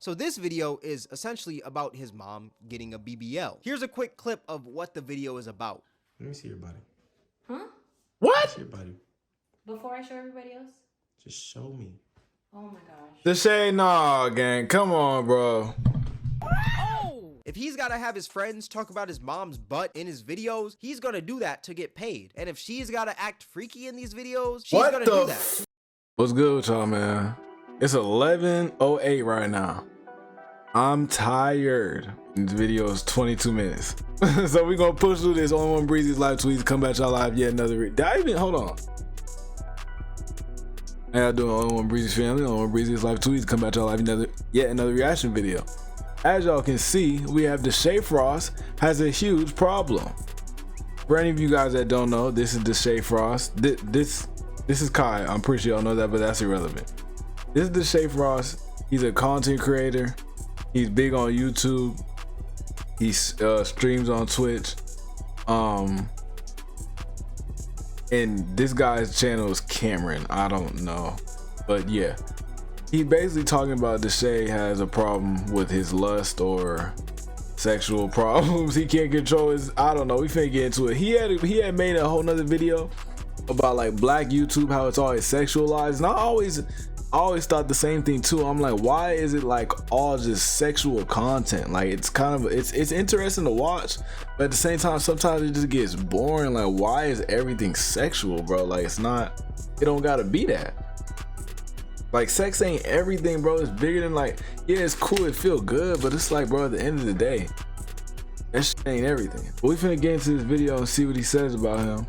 So this video is essentially about his mom getting a BBL. Here's a quick clip of what the video is about. Let me see your body. Huh? What? See your body. Before I show everybody else? Just show me. Oh my gosh. Deshae, nah, gang. Come on, bro. If he's gotta have his friends talk about his mom's butt in his videos, he's gonna do that to get paid. And if she's gotta act freaky in these videos, she's gonna do that. What's good with y'all, man? It's 11:08 right now. I'm tired. This video is 22 minutes. So we're gonna push through this on one Breezy's live tweets. Come back y'all live yet another. Did I even hold on? How y'all doing on one Breezy's family? On one Breezy's live tweets. Come back y'all live yet another reaction video. As y'all can see, we have Deshae Frost has a huge problem. For any of you guys that don't know, this is Deshae Frost. This is Kai. I'm pretty sure y'all know that, but that's irrelevant. This is Deshae Frost. He's a content creator. He's big on YouTube. He streams on Twitch. And this guy's channel is Cameron. I don't know, but yeah. He basically talking about Deshae has a problem with his lust or sexual problems. He can't control his, I don't know, we finna get into it. He had made a whole nother video about like black YouTube, how it's always sexualized. And I always thought the same thing too. I'm like, why is it like all just sexual content? Like it's kind of, it's interesting to watch, but at the same time, sometimes it just gets boring. Like, why is everything sexual, bro? Like it don't gotta be that. Like sex ain't everything, bro. It's bigger than like, yeah, it's cool, it feel good, but it's like, bro, at the end of the day, that shit ain't everything. But we finna get into this video and see what he says about him.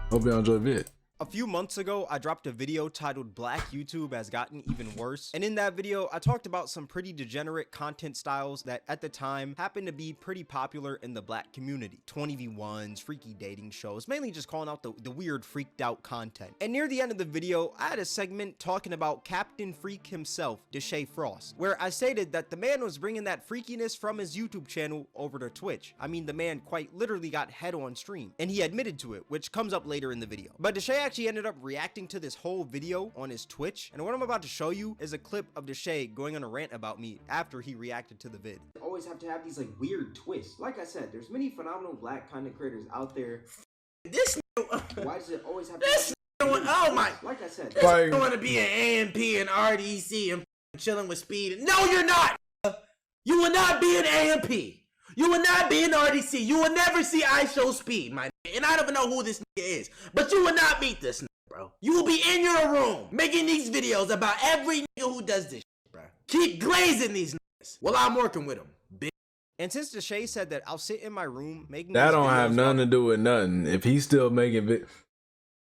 Hope y'all enjoy the vid. A few months ago, I dropped a video titled Black YouTube Has Gotten Even Worse. And in that video, I talked about some pretty degenerate content styles that at the time happened to be pretty popular in the black community. 20v1s, freaky dating shows, mainly just calling out the weird freaked out content. And near the end of the video, I had a segment talking about Captain Freak himself, Deshae Frost, where I stated that the man was bringing that freakiness from his YouTube channel over to Twitch. I mean, the man quite literally got head on stream, and he admitted to it, which comes up later in the video. But Deshae actually ended up reacting to this whole video on his Twitch, and what I'm about to show you is a clip of Deshae going on a rant about me after he reacted to the vid. Always have to have these like weird twists. Like I said, there's many phenomenal black content creators out there. This Why does it always have to this have oh my, like I said, this like, going to be an AMP and RDC and chilling with Speed. No, you're not. You will not be an AMP. You will not be an RDC. You will never see I Show Speed, my nigga. And I don't even know who this nigga is, but you will not meet this nigga, bro. You will be in your room making these videos about every nigga who does this shit, bro. Keep glazing these niggas while I'm working with them, bitch. And since Deshae said that I'll sit in my room making That these don't have videos nothing to do with nothing. If he's still making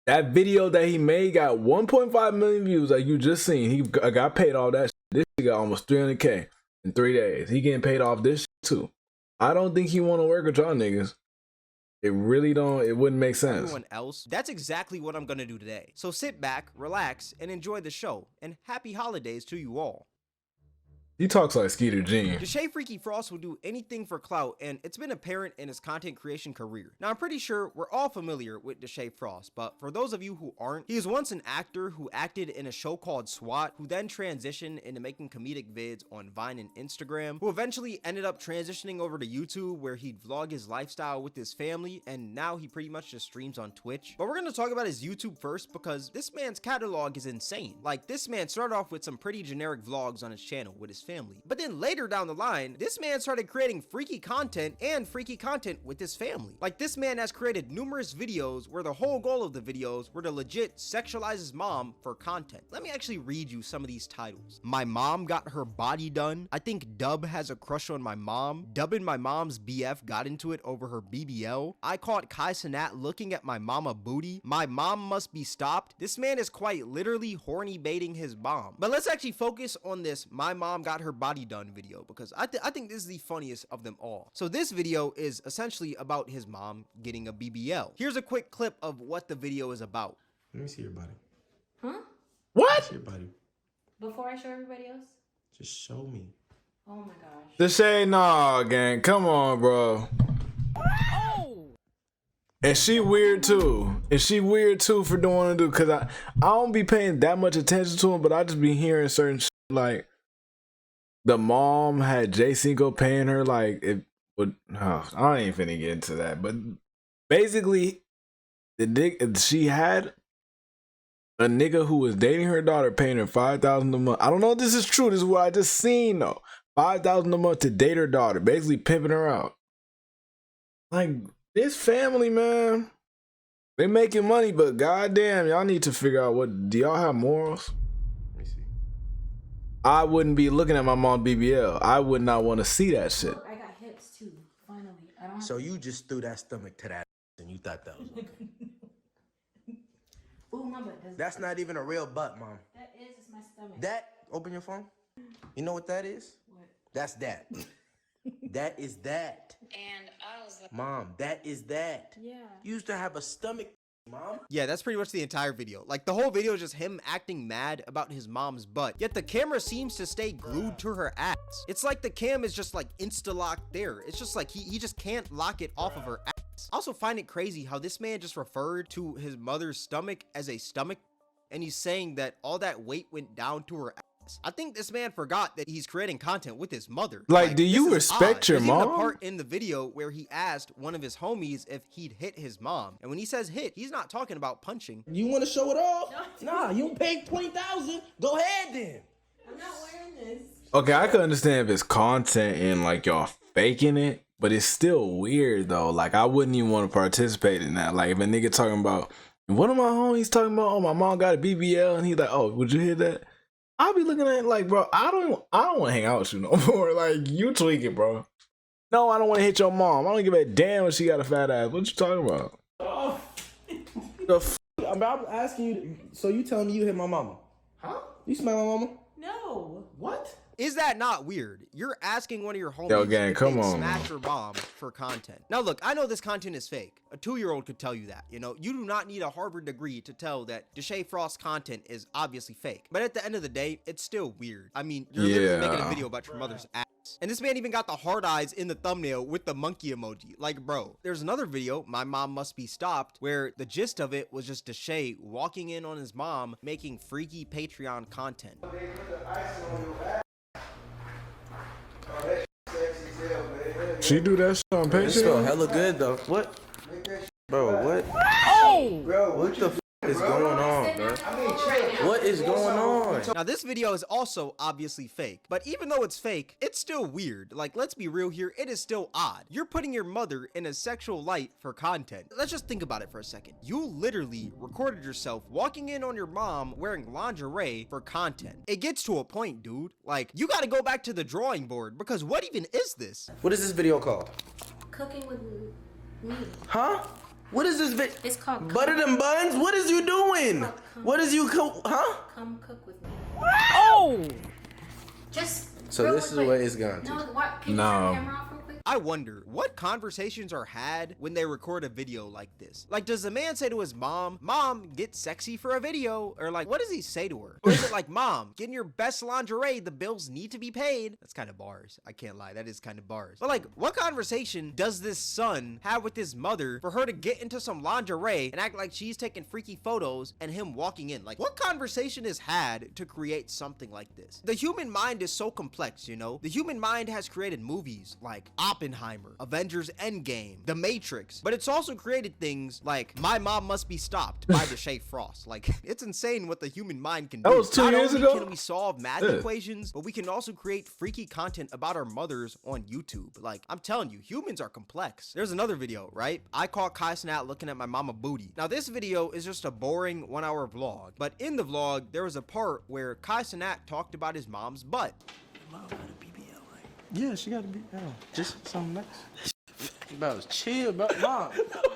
that video that he made got 1.5 million views, like you just seen. He got paid off that shit. This shit got almost 300K in 3 days. He getting paid off this shit too. I don't think he want to work with y'all niggas. It really don't. It wouldn't make sense. Everyone else, that's exactly what I'm gonna do today. So sit back, relax, and enjoy the show. And happy holidays to you all. He talks like Skeeter Jean. Deshae Freaky Frost will do anything for clout, and it's been apparent in his content creation career. Now, I'm pretty sure we're all familiar with Deshae Frost, but for those of you who aren't, he was once an actor who acted in a show called SWAT, who then transitioned into making comedic vids on Vine and Instagram, who eventually ended up transitioning over to YouTube, where he'd vlog his lifestyle with his family, and now he pretty much just streams on Twitch. But we're gonna talk about his YouTube first, because this man's catalog is insane. Like, this man started off with some pretty generic vlogs on his channel with his family, but then later down the line, this man started creating freaky content with his family. Like, this man has created numerous videos where the whole goal of the videos were to legit sexualize his mom for content. Let me actually read you some of these titles. My mom got her body done. I think Dub has a crush on my mom. Dub and my mom's BF got into it over her BBL. I caught Kai Cenat looking at my mama booty. My mom must be stopped. This man is quite literally horny baiting his mom. But let's actually focus on this my mom got her body done video, because I think this is the funniest of them all. So this video is essentially about his mom getting a BBL. Here's a quick clip of what the video is about. Let me see your body. Huh? What? See your body. Before I show everybody else? Just show me. Oh my gosh. Deshae, nah, gang. Come on, bro. And she weird too. And she weird too for doing it, because I don't be paying that much attention to him, but I just be hearing certain shit like, the mom had Jay Cinco paying her like it would. Oh, I ain't finna get into that, but basically, she had a nigga who was dating her daughter paying her $5,000 a month. I don't know if this is true. This is what I just seen though. $5,000 a month to date her daughter, basically pimping her out. Like this family, man, they making money, but goddamn, y'all need to figure out what. Do y'all have morals? Let me see. I wouldn't be looking at my mom BBL. I would not want to see that shit. Look, I got hips too. Finally, I don't. So you just threw that stomach to that and you thought that was okay. Ooh, my butt does. That's not even a real butt, Mom. That is just my stomach. That, open your phone. You know what that is? What? That's that. That is that. And I was like, Mom, that is that. yeah. You used to have a stomach, Mom. Yeah, that's pretty much the entire video. Like, the whole video is just him acting mad about his mom's butt, yet the camera seems to stay glued to her ass. It's like the cam is just like insta-locked there. It's just like he just can't lock it off of her ass. I also find it crazy how this man just referred to his mother's stomach as a stomach, and he's saying that all that weight went down to her ass. I think this man forgot that he's creating content with his mother. Like, do you this is respect odd. your There's even mom? a part in the video where he asked one of his homies if he'd hit his mom, and when he says hit, he's not talking about punching. You want to show it off? Nah, you paid $20,000. Go ahead then. I'm not wearing this. Okay, I could understand if it's content and like y'all faking it, but it's still weird though. Like I wouldn't even want to participate in that. Like if a nigga talking about one of my homies talking about, oh my mom got a BBL, and he's like, oh, would you hear that? I'll be looking at it like, bro, I don't want to hang out with you no more. Like you tweaking, bro. No, I don't want to hit your mom. I don't give a damn if she got a fat ass. What you talking about? Oh. The f I'm asking you. So you telling me you hit my mama? Huh? You smell my mama? No. What? Is that not weird? You're asking one of your homies Yo, gang, if come they'd on, smash man. your bomb for content. Now look, I know this content is fake. A 2-year-old could tell you that. You know, you do not need a Harvard degree to tell that Deshae Frost's content is obviously fake. But at the end of the day, it's still weird. I mean, you're literally making a video about your mother's ass. And this man even got the hard eyes in the thumbnail with the monkey emoji. Like, bro, there's another video, My Mom Must Be Stopped, where the gist of it was just Deshae walking in on his mom making freaky Patreon content. She do that shit on It smell Patreon? hella good though. What? Bro, what? Bro, What the f is going on, bro? What is going on? Now this video is also obviously fake, but even though it's fake, it's still weird. Like, let's be real here, it is still odd. You're putting your mother in a sexual light for content. Let's just think about it for a second. You literally recorded yourself walking in on your mom wearing lingerie for content. It gets to a point, dude. Like, you gotta go back to the drawing board, because what even is this? What is this video called? Cooking with me. Huh? What is this video? It's called Butter them buns? What is you doing? What is you huh? Come cook with me. Oh! Just. So real this is quick. where it's gone to. No, what? Can you No. turn the camera off real quick? I wonder what conversations are had when they record a video like this. Like, does the man say to his mom, "Mom, get sexy for a video," or like, what does he say to her? Or is it like, "Mom, get in your best lingerie, the bills need to be paid"? That's kind of bars. I can't lie, that is kind of bars. But like, what conversation does this son have with his mother for her to get into some lingerie and act like she's taking freaky photos and him walking in? Like, what conversation is had to create something like this? The human mind is so complex, you know? The human mind has created movies like Oppenheimer, Avengers Endgame, The Matrix, but it's also created things like My Mom Must Be Stopped by Deshae Frost. Like, it's insane what the human mind can do. That was 2 years Not ago? only can we solve math Yeah. equations, but we can also create freaky content about our mothers on YouTube. Like, I'm telling you, humans are complex. There's another video, right? I caught Kai Snat looking at my mama booty. Now, this video is just a boring 1-hour vlog, but in the vlog, there was a part where Kai Snat talked about his mom's butt. Yeah, she gotta be just something nice. Bro, chill, bro. Mom,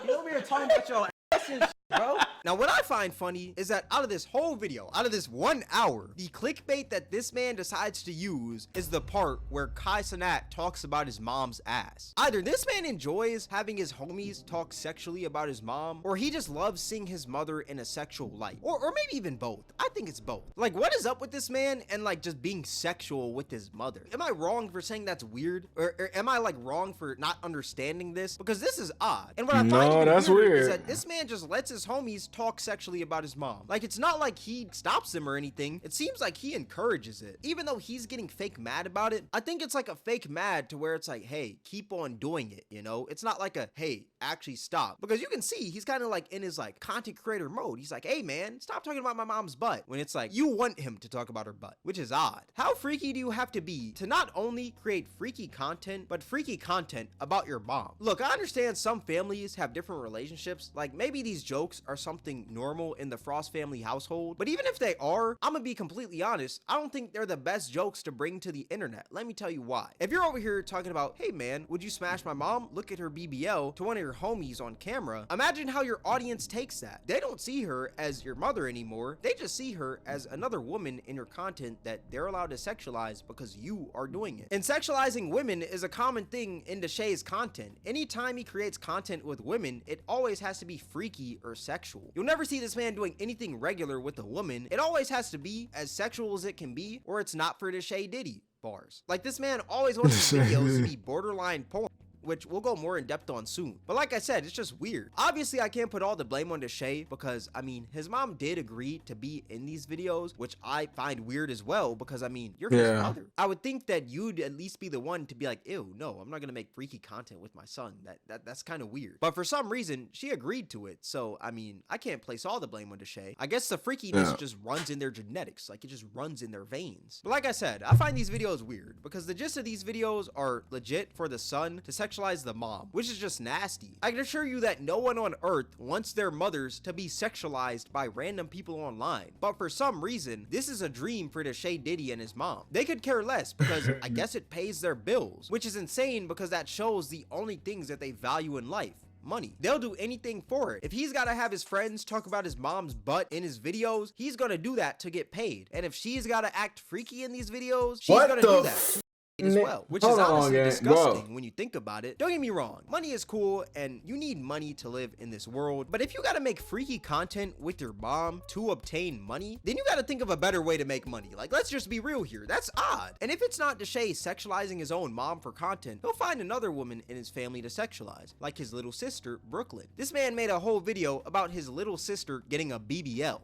you over here talking about your ass and shit, bro. Now, what I find funny is that out of this whole video, out of this 1 hour, the clickbait that this man decides to use is the part where Kai Cenat talks about his mom's ass. Either this man enjoys having his homies talk sexually about his mom, or he just loves seeing his mother in a sexual light. Or maybe even both. I think it's both. Like, what is up with this man and like just being sexual with his mother? Am I wrong for saying that's weird? Or am I like wrong for not understanding this? Because this is odd. And what I find No, even that's weirder is weird. that this man just lets his homies always talk sexually about his mom. Like, it's not like he stops him or anything. It seems like he encourages it. Even though he's getting fake mad about it, I think it's like a fake mad to where it's like, hey, keep on doing it, you know? It's not like a, hey, actually stop. Because you can see he's kind of like in his like content creator mode. He's like, hey man, stop talking about my mom's butt. When it's like, you want him to talk about her butt, which is odd. How freaky do you have to be to not only create freaky content, but freaky content about your mom? Look, I understand some families have different relationships. Like maybe these jokes are something normal in the Frost family household, but even if they are, I'm gonna be completely honest, I don't think they're the best jokes to bring to the internet. Let me tell you why. If you're over here talking about, hey man, would you smash my mom? Look at her BBL to one of your homies on camera. Imagine how your audience takes that. They don't see her as your mother anymore. They just see her as another woman in your content that they're allowed to sexualize because you are doing it. And sexualizing women is a common thing in Deshae's content. Anytime he creates content with women, it always has to be freaky or sexual. You'll never see this man doing anything regular with a woman. It always has to be as sexual as it can be, or it's not for Deshae Diddy. Bars. Like this man always wants his videos to be borderline porn, which we'll go more in depth on soon. But like I said, it's just weird. Obviously, I can't put all the blame on Deshae because, I mean, his mom did agree to be in these videos, which I find weird as well because, I mean, you're his mother. I would think that you'd at least be the one to be like, ew, no, I'm not gonna make freaky content with my son. That's kind of weird. But for some reason, she agreed to it. So, I mean, I can't place all the blame on Deshae. I guess the freakiness just runs in their genetics. Like, it just runs in their veins. But like I said, I find these videos weird because the gist of these videos are legit for the son to sexualize the mom, which is just nasty. I can assure you that no one on earth wants their mothers to be sexualized by random people online. But for some reason, this is a dream for Deshae Diddy and his mom. They could care less because I guess it pays their bills, which is insane because that shows the only things that they value in life. Money. They'll do anything for it. If he's got to have his friends talk about his mom's butt in his videos, he's gonna do that to get paid. And if she's got to act freaky in these videos, she's gonna do that as well, which is honestly disgusting when you think about it. Don't get me wrong, money is cool and you need money to live in this world, but if you gotta make freaky content with your mom to obtain money, then you gotta think of a better way to make money. Like, let's just be real here, that's odd. And if it's not Deshae sexualizing his own mom for content, he'll find another woman in his family to sexualize, like his little sister, Brooklyn. This man made a whole video about his little sister getting a BBL.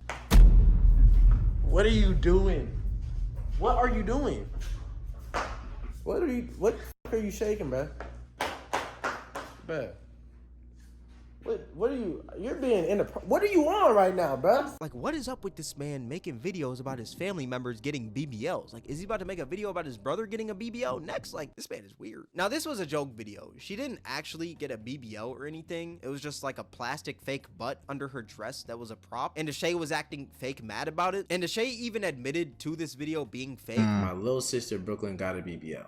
What are you doing? What are you doing? What the fuck are you shaking, bruh? Bruh. What are you're being what are you on right now, bruh? Like, what is up with this man making videos about his family members getting BBLs? Like, is he about to make a video about his brother getting a BBL next? Like, this man is weird. Now, this was a joke video. She didn't actually get a BBL or anything. It was just like a plastic fake butt under her dress that was a prop. And Deshae was acting fake mad about it. And Deshae even admitted to this video being fake. My little sister Brooklyn got a BBL.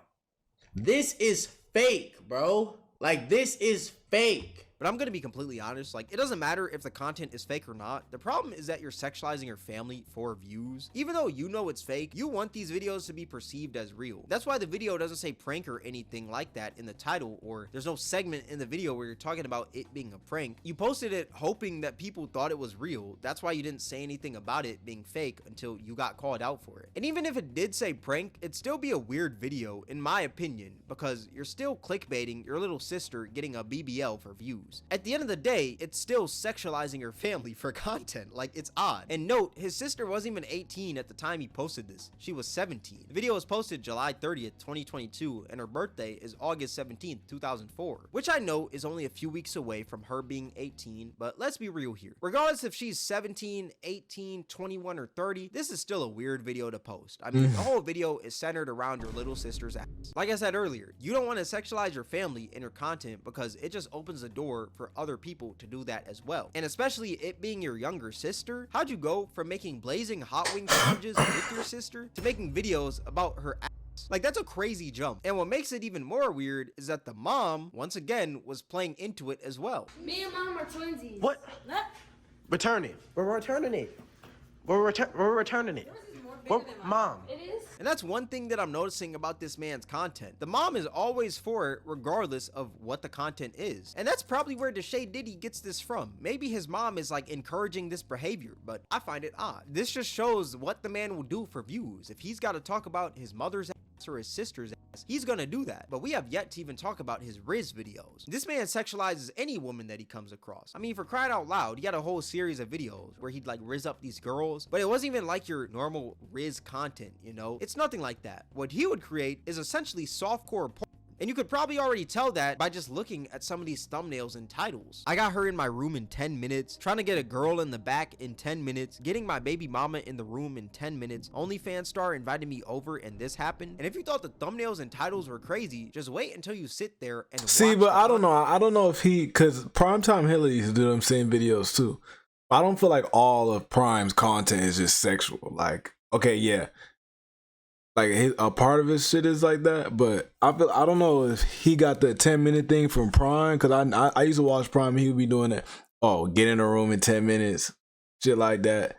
This is fake, bro. Like, this is fake. But I'm gonna be completely honest, like, it doesn't matter if the content is fake or not. The problem is that you're sexualizing your family for views. Even though you know it's fake, you want these videos to be perceived as real. That's why the video doesn't say prank or anything like that in the title, or there's no segment in the video where you're talking about it being a prank. You posted it hoping that people thought it was real. That's why you didn't say anything about it being fake until you got called out for it. And even if it did say prank, it'd still be a weird video, in my opinion, because you're still clickbaiting your little sister getting a BBL for views. At the end of the day, it's still sexualizing your family for content. Like, it's odd. And note, his sister wasn't even 18 at the time he posted this. She was 17. The video was posted July 30th, 2022, and her birthday is August 17th, 2004, which I know is only a few weeks away from her being 18, but let's be real here. Regardless if she's 17, 18, 21, or 30, this is still a weird video to post. I mean, the whole video is centered around your little sister's ass. Like I said earlier, you don't want to sexualize your family in your content because it just opens the door for other people to do that as well. And especially it being your younger sister, how'd you go from making blazing hot wing challenges with your sister to making videos about her ass? Like, that's a crazy jump. And what makes it even more weird is that the mom, once again, was playing into it as well. Me and mom are twinsies. What? Returning. We're returning it. We're returning it. Mom. It is? And that's one thing that I'm noticing about this man's content. The mom is always for it regardless of what the content is. And that's probably where Deshae Diddy gets this from. Maybe his mom is like encouraging this behavior, but I find it odd. This just shows what the man will do for views. If he's got to talk about his mother's ass or his sister's ass, he's gonna do that. But we have yet to even talk about his Riz videos. This man sexualizes any woman that he comes across. I mean, for crying out loud, he got a whole series of videos where he'd like Riz up these girls, but it wasn't even like your normal Riz content, you know? It's nothing like that. What he would create is essentially softcore porn. And you could probably already tell that by just looking at some of these thumbnails and titles. I got her in my room in 10 minutes, trying to get a girl in the back in 10 minutes, getting my baby mama in the room in 10 minutes, OnlyFans star invited me over and this happened. And if you thought the thumbnails and titles were crazy, just wait until you sit there and see, watch but I don't know. I don't know if cause Primetime Hillary used to do them same videos too. I don't feel like all of Prime's content is just sexual. Like, okay, yeah. Like a part of his shit is like that, but I don't know if he got the 10-minute thing from Prime, because I used to watch Prime and he would be doing that. Oh, get in a room in 10 minutes, shit like that.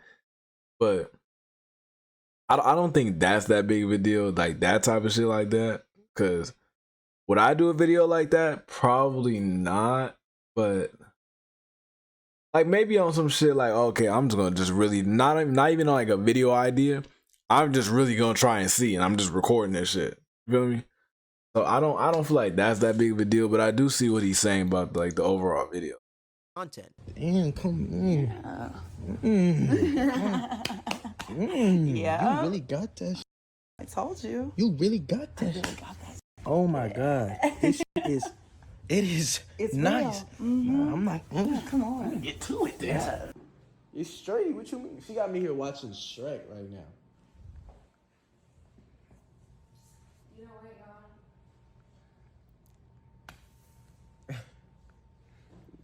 But I don't think that's that big of a deal, like that type of shit like that. Because would I do a video like that? Probably not. But like maybe on some shit like, okay, I'm just gonna just really not even on like a video idea. I'm just really gonna try and see, and I'm just recording this shit. You feel me? So I don't feel like that's that big of a deal, but I do see what he's saying about like the overall video. Content. Damn, come in. Yeah. You really got that shit. I told you. You really got that shit. Oh my God. This shit is It's nice. real. Mm-hmm. Nah, I'm like, Come on. get to it then. Yeah. It's straight. What you mean? She got me here watching Shrek right now.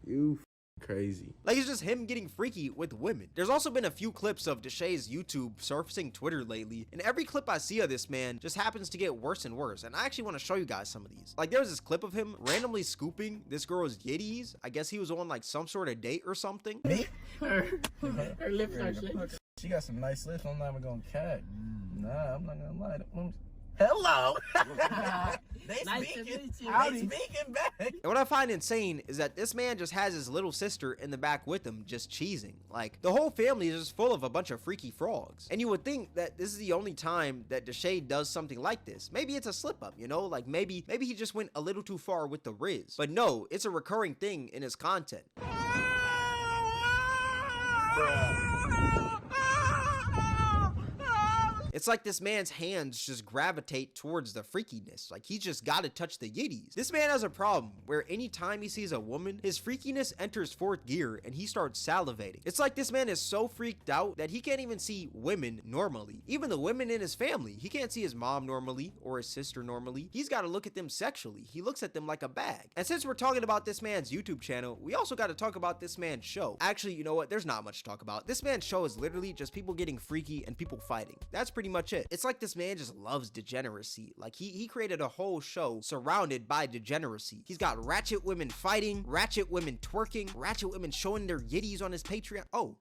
You crazy. Like, it's just him getting freaky with women. There's also been a few clips of Deshae's YouTube surfacing Twitter lately, and every clip I see of this man just happens to get worse and worse, and I actually want to show you guys some of these. Like, there's this clip of him randomly scooping this girl's yitties. I guess he was on like some sort of date or something. Her lips are shaking. She got some nice lips. I'm not even gonna cat. Nah, I'm not gonna lie. Hello. They speaking back. And what I find insane is that this man just has his little sister in the back with him just cheesing. Like, the whole family is just full of a bunch of freaky frogs. And you would think that this is the only time that Deshae does something like this. Maybe it's a slip up, you know? Like maybe he just went a little too far with the Riz. But no, it's a recurring thing in his content. It's like this man's hands just gravitate towards the freakiness. Like, he's just gotta touch the yitties. This man has a problem where anytime he sees a woman, his freakiness enters fourth gear and he starts salivating. It's like this man is so freaked out that he can't even see women normally. Even the women in his family. He can't see his mom normally or his sister normally. He's gotta look at them sexually. He looks at them like a bag. And since we're talking about this man's YouTube channel, we also gotta talk about this man's show. Actually, you know what? There's not much to talk about. This man's show is literally just people getting freaky and people fighting. That's pretty much it. It's like this man just loves degeneracy. Like he created a whole show surrounded by degeneracy. He's got ratchet women fighting, ratchet women twerking, ratchet women showing their yitties on his Patreon. Oh,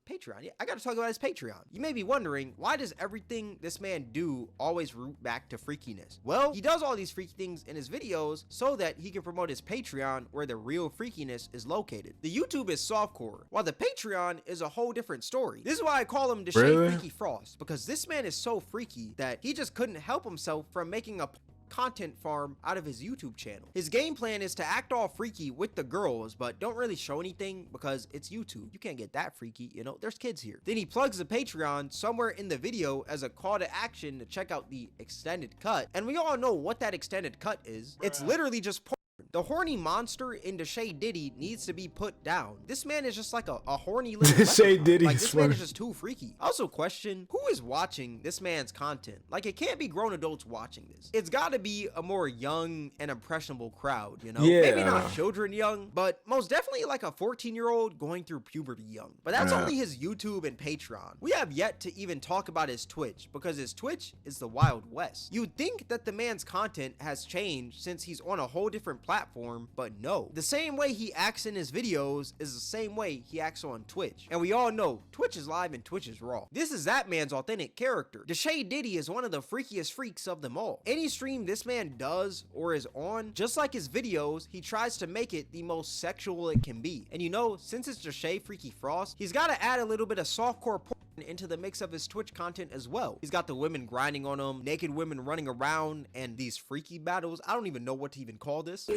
Patreon. Yeah, I gotta talk about his Patreon. You may be wondering, why does everything this man do always root back to freakiness? Well, he does all these freaky things in his videos so that he can promote his Patreon where the real freakiness is located. The YouTube is softcore, while the Patreon is a whole different story. This is why I call him Deshae Freaky Frost, because this man is so freaky that he just couldn't help himself from making a content farm out of his YouTube channel. His game plan is to act all freaky with the girls, but don't really show anything because it's YouTube. You can't get that freaky, you know, there's kids here. Then he plugs the Patreon somewhere in the video as a call to action to check out the extended cut. And we all know what that extended cut is. It's literally just porn. The horny monster in Deshae Diddy needs to be put down. This man is just like a horny little Deshae Diddy, like, this man is just too freaky. Also question, who is watching this man's content? Like, it can't be grown adults watching this. It's gotta be a more young and impressionable crowd, you know? Yeah. Maybe not children young, but most definitely like a 14-year-old going through puberty young. But that's only his YouTube and Patreon. We have yet to even talk about his Twitch, because his Twitch is the Wild West. You'd think that the man's content has changed since he's on a whole different platform, but no. The same way he acts in his videos is the same way he acts on Twitch. And we all know Twitch is live and Twitch is raw. This is that man's authentic character. Deshae Diddy is one of the freakiest freaks of them all. Any stream this man does or is on, just like his videos, he tries to make it the most sexual it can be. And you know, since it's Deshae Freaky Frost, he's got to add a little bit of softcore porn into the mix of his Twitch content as well. He's got the women grinding on him, naked women running around, and these freaky battles. I don't even know what to even call this.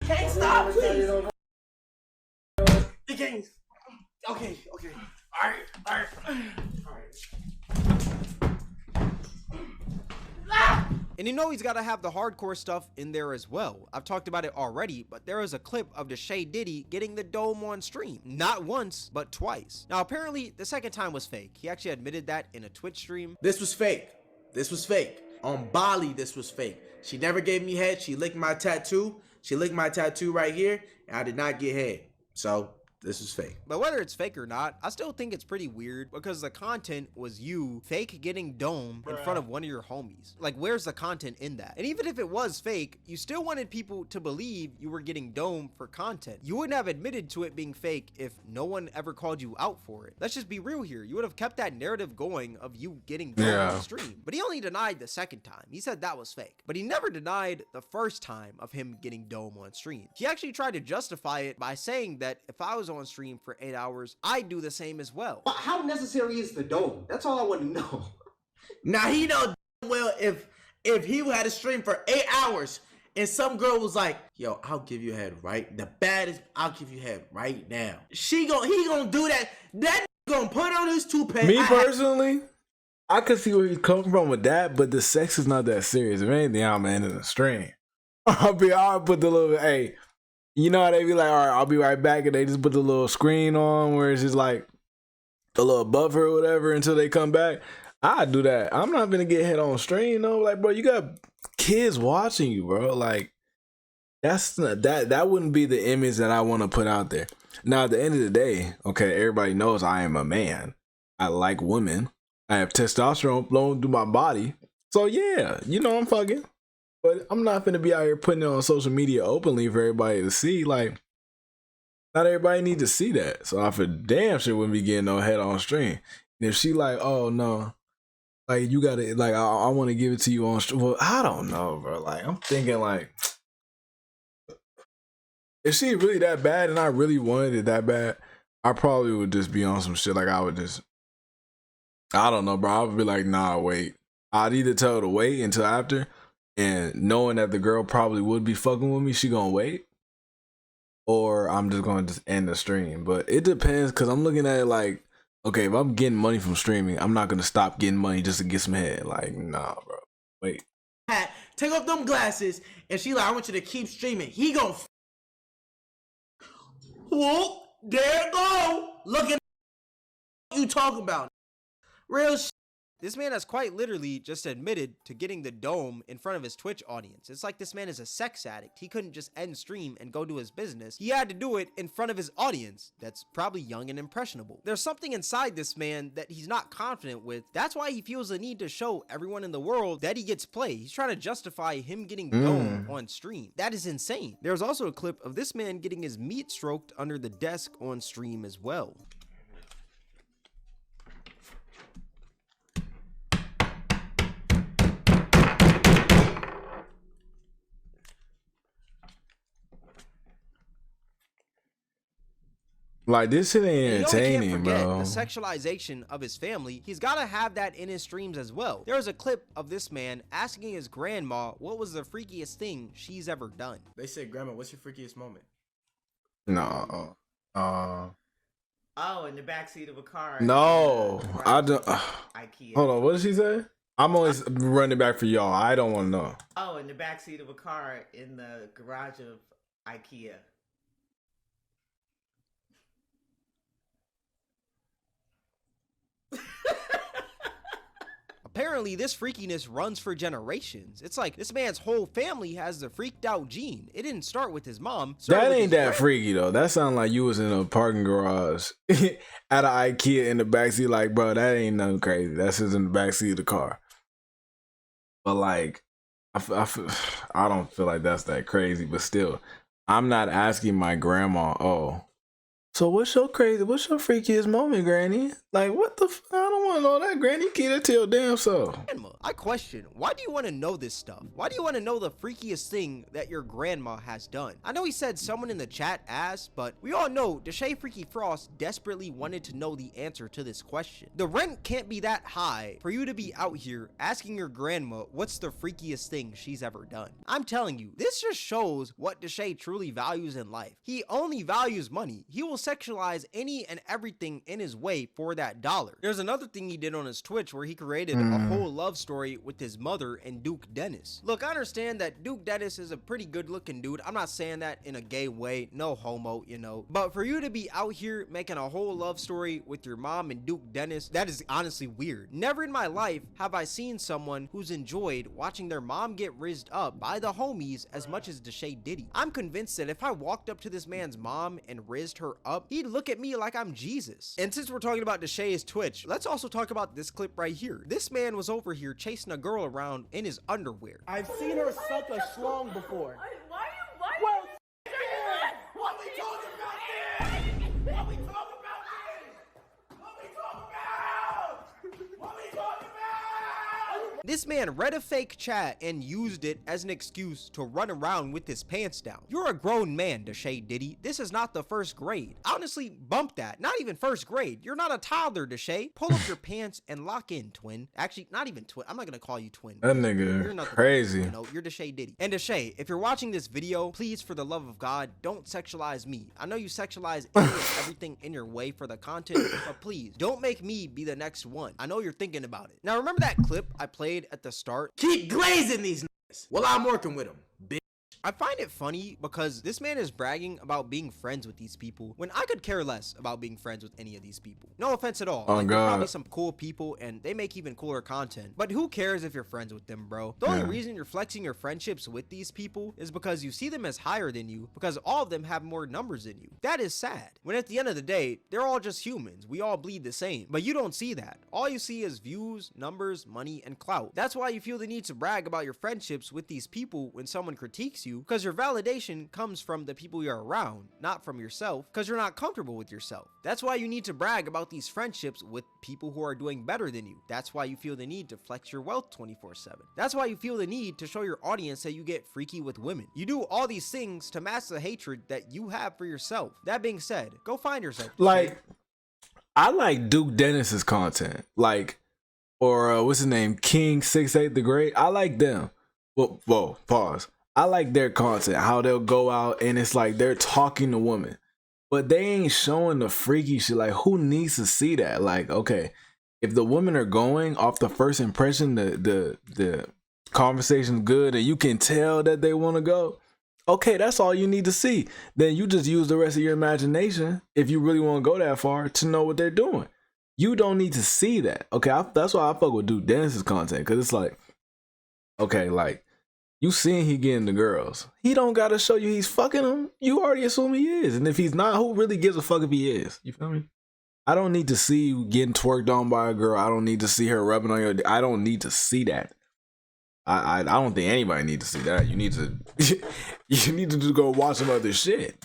Can't stop, please. You can't. Okay. All right. And you know he's got to have the hardcore stuff in there as well. I've talked about it already, but there is a clip of Deshae Diddy getting the dome on stream. Not once, but twice. Now apparently the second time was fake. He actually admitted that in a Twitch stream. This was fake. On Bali, this was fake. She never gave me head. She licked my tattoo. She licked my tattoo right here, and I did not get head. So this is fake. But whether it's fake or not, I still think it's pretty weird because the content was you fake getting dome in front of one of your homies. Like, where's the content in that? And even if it was fake, you still wanted people to believe you were getting dome for content. You wouldn't have admitted to it being fake if no one ever called you out for it. Let's just be real here. You would have kept that narrative going of you getting dome on the stream. But he only denied the second time. He said that was fake. But he never denied the first time of him getting dome on stream. He actually tried to justify it by saying that if I was on stream for 8 hours, I'd do the same as well. How necessary is the dome? That's all I want to know. Now he know well if he had a stream for 8 hours and some girl was like, yo, I'll give you head right. The baddest, I'll give you head right now. He gonna do that. That gonna put on his toupee. Me personally, I could see where he's coming from with that, but the sex is not that serious. If anything, I'm ending the stream. I'll put the little, hey, you know how they be like, all right, I'll be right back, and they just put the little screen on where it's just like a little buffer or whatever until they come back. I do that. I'm not gonna get hit on stream though. Like, bro, you got kids watching you, bro. Like, that's not, that wouldn't be the image that I want to put out there. Now, at the end of the day, okay, everybody knows I am a man. I like women. I have testosterone flowing through my body. So yeah, you know I'm fucking. But I'm not gonna be out here putting it on social media openly for everybody to see. Like, not everybody needs to see that. So I for damn sure wouldn't be getting no head on stream. And if she like, oh no, like you gotta, like I want to give it to you on stream. Well, I don't know, bro. Like I'm thinking like, if she really that bad and I really wanted it that bad, I probably would just be on some shit. Like I would just, I don't know, bro. I would be like, nah, wait. I'd either tell her to wait until after. And knowing that the girl probably would be fucking with me, she gonna wait, or I'm just gonna just end the stream. But it depends, cause I'm looking at it like, okay, if I'm getting money from streaming, I'm not gonna stop getting money just to get some head. Like, nah, bro, wait. Take off them glasses, and she like, I want you to keep streaming. He gonna, whoop, there it go. Look at you talking about real shit. This man has quite literally just admitted to getting the dome in front of his Twitch audience. It's like this man is a sex addict. He couldn't just end stream and go do his business. He had to do it in front of his audience that's probably young and impressionable. There's something inside this man that he's not confident with. That's why he feels the need to show everyone in the world that he gets play. He's trying to justify him getting dome on stream. That is insane. There's also a clip of this man getting his meat stroked under the desk on stream as well. Like, this shit ain't entertaining, can't bro. forget the sexualization of his family. He's got to have that in his streams as well. There was a clip of this man asking his grandma what was the freakiest thing she's ever done. They said, Grandma, what's your freakiest moment? No. Oh, in the backseat of a car. No. I don't. IKEA. Hold on. What did she say? I'm always running back for y'all. I don't want to know. Oh, in the backseat of a car in the garage of IKEA. Apparently, this freakiness runs for generations. It's like this man's whole family has the freaked out gene. It didn't start with his mom. That ain't that freaky though. That sounds like you was in a parking garage at an IKEA in the backseat. Like, bro, that ain't nothing crazy. That's just in the backseat of the car. But like, I don't feel like that's that crazy. But still, I'm not asking my grandma, oh, So what's your freakiest moment, Granny? Like, what the I don't want to know that, Granny. Keep it to your damn self. Grandma, I question, why do you want to know this stuff? Why do you want to know the freakiest thing that your grandma has done? I know he said someone in the chat asked, but we all know Deshae Freaky Frost desperately wanted to know the answer to this question. The rent can't be that high for you to be out here asking your grandma what's the freakiest thing she's ever done. I'm telling you, this just shows what Deshae truly values in life. He only values money. He will sexualize any and everything in his way for that dollar. There's another thing he did on his Twitch where he created a whole love story with his mother and Duke Dennis. Look, I understand that Duke Dennis is a pretty good looking dude. I'm not saying that in a gay way, no homo, you know, but for you to be out here making a whole love story with your mom and Duke Dennis, that is honestly weird. Never in my life have I seen someone who's enjoyed watching their mom get rizzed up by the homies as much as Deshae Diddy. I'm convinced that if I walked up to this man's mom and rizzed her up, he'd look at me like I'm Jesus. And since we're talking about Deshae's Twitch, let's also talk about this clip right here. This man was over here chasing a girl around in his underwear. I've seen her suck a schlong before. Why What we talking about this? What we talking about this? What we talking about? What we talking about? This man read a fake chat and used it as an excuse to run around with his pants down. You're a grown man, Deshae Diddy. This is not the first grade. Honestly, bump that. Not even first grade. You're not a toddler, Deshae. Pull up your pants and lock in, twin. Actually, not even twin. I'm not gonna call you twin. That nigga You're not crazy. You know, you're Deshae Diddy. And Deshae, if you're watching this video, please, for the love of God, don't sexualize me. I know you sexualize any and everything in your way for the content, but please, don't make me be the next one. I know you're thinking about it. Now, remember that clip I played at the start? Keep glazing these niggas while I'm working with them, bitch. I find it funny because this man is bragging about being friends with these people when I could care less about being friends with any of these people. No offense at all. Oh, like, they're God. probably some cool people and they make even cooler content. But who cares if you're friends with them, bro? The only reason you're flexing your friendships with these people is because you see them as higher than you, because all of them have more numbers than you. That is sad. When at the end of the day, they're all just humans. We all bleed the same. But you don't see that. All you see is views, numbers, money, and clout. That's why you feel the need to brag about your friendships with these people when someone critiques you, because your validation comes from the people you're around, not from yourself, because you're not comfortable with yourself. That's why you need to brag about these friendships with people who are doing better than you. That's why you feel the need to flex your wealth 24/7. That's why you feel the need to show your audience that you get freaky with women. You do all these things to mask the hatred that you have for yourself. That being said, go find yourself. Like, I like Duke Dennis's content, like, or what's his name, King 68 the Great. I like them. Whoa, pause. I like their content, how they'll go out and it's like they're talking to women, but they ain't showing the freaky shit. Like, who needs to see that? Like, okay, if the women are going off the first impression, the conversation's good and you can tell that they want to go, okay, that's all you need to see. Then you just use the rest of your imagination, if you really want to go that far, to know what they're doing. You don't need to see that. Okay, that's why I fuck with Duke Dennis's content, because it's like, okay, like, you seeing he getting the girls. He don't gotta show you he's fucking them. You already assume he is. And if he's not, who really gives a fuck if he is? You feel me? I don't need to see you getting twerked on by a girl. I don't need to see her rubbing on your... I don't need to see that. I don't think anybody needs to see that. You need to... you need to just go watch some other shit.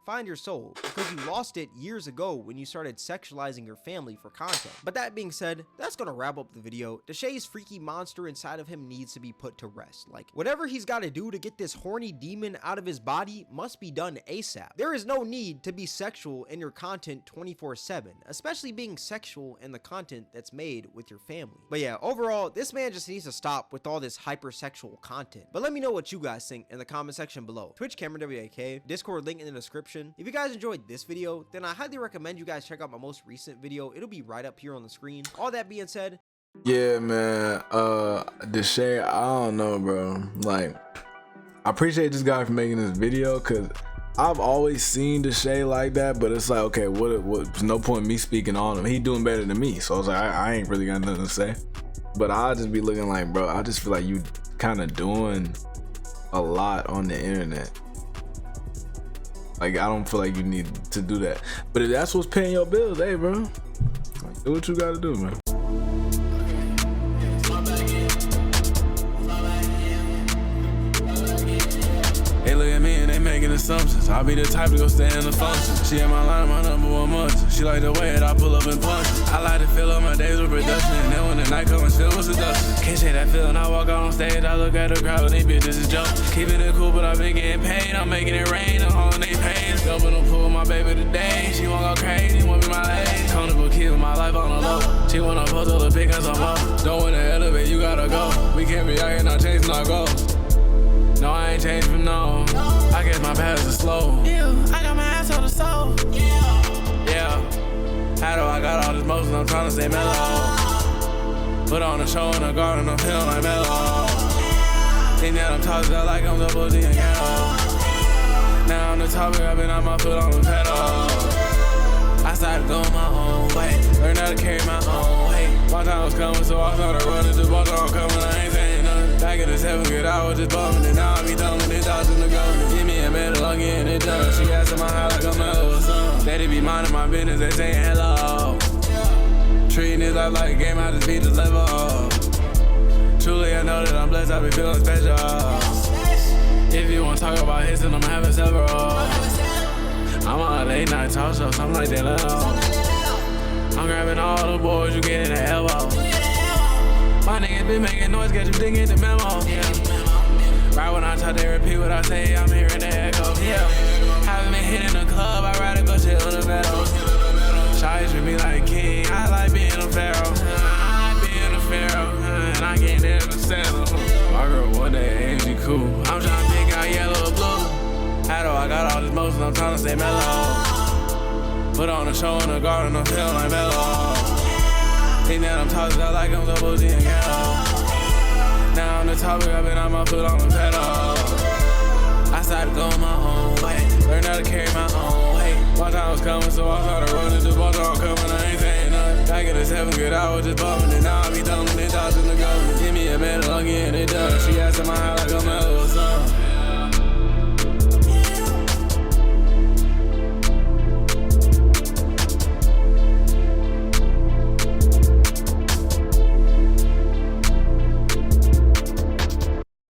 Find your soul, because you lost it years ago when you started sexualizing your family for content. But that being said, that's gonna wrap up the video. Deshae's freaky monster inside of him needs to be put to rest. Like, whatever he's got to do to get this horny demon out of his body must be done ASAP. There is no need to be sexual in your content 24/7, especially being sexual in the content that's made with your family. But yeah, overall, this man just needs to stop with all this hypersexual content. But let me know what you guys think in the comment section below. Twitch Cameron WAK, Discord link in the description. If you guys enjoyed this video, then I highly recommend you guys check out my most recent video. It'll be right up here on the screen. All that being said, yeah, man, Deshae, I don't know, bro. Like, I appreciate this guy for making this video, because I've always seen Deshae like that, but it's like, okay, what's no point in me speaking on him. He doing better than me, so I was like, I ain't really got nothing to say. But I'll just be looking like, bro, I just feel like you kind of doing a lot on the internet. Like, I don't feel like you need to do that. But if that's what's paying your bills, hey, bro, like, do what you gotta do, man. Hey, look at me and they making making assumptions. I'll be the type to go stay in the function. She in my line, my number one munch. She like the way that I pull up and punch. I like to fill up my days with production, and then when the night comes, filled with seduction. Can't shake that feeling. I walk out on stage, I look at the crowd, these bitches is joke. Keeping it cool, but I've been getting paid. I'm making it rain, I'm holding they pain. Jumping the pool with my baby today. She won't go crazy, want me my lady. Comfortable keeping my life on the low. She wanna post all the pic and some more. Don't wanna elevate, you gotta go. We can't be out here not chasing our goals. No, I ain't changed from no. I guess my paths are slow. Yeah, I got my ass on the soul. Yeah. How do I got all this motion? I'm trying to stay mellow. Put on a show in the garden, I'm feeling like mellow. Think that I'm talking about like I'm double D and ghetto. Now on the topic, I've been on my foot on the pedal. I started going my own way. Learned how to carry my own weight. My time was coming, so I started running. The ball don't coming, I ain't saying nothing. Back in the 7th grade, I was just bumming. And now I be thumbing it out in the gun. Give me a medal, I'm getting it done. She asking my high like a mellow son. Daddy be minding my business, they saying hello. Treating this life like a game, I just beat this level. Truly, I know that I'm blessed, I be feeling special. If you wanna talk about hits, then I'm having several. I'm on a late night talk show, something like that low. I'm grabbing all the boys, you get in the elbow. My niggas been making noise, get you digging the memo. Yeah. Right when I talk, they repeat what I say, I'm hearing the echo. Yeah. Haven't been hitting the club, I'd rather go chill in the meadows. Shawty treat me like a king, I like being a pharaoh. I like being a pharaoh, and I can't never settle. My girl one day ain't she cool. I'm trying to pick out yellow or blue. How do I got all this motion? I'm trying to stay mellow. Put on a show in the garden, I'm feeling like mellow. Think that I'm talking about like I'm double D and ghetto. Now on the topic, I've been on my foot on the pedal. I started going my own way. Learned how to carry my own weight. My time was coming, so I started running. The ball don't coming, I ain't saying nothing. Back in the 7th grade, I was just bumming. And now I be thumbing it out in the gun. Give me a medal, I'm getting it done. She asking my high like a mellow son.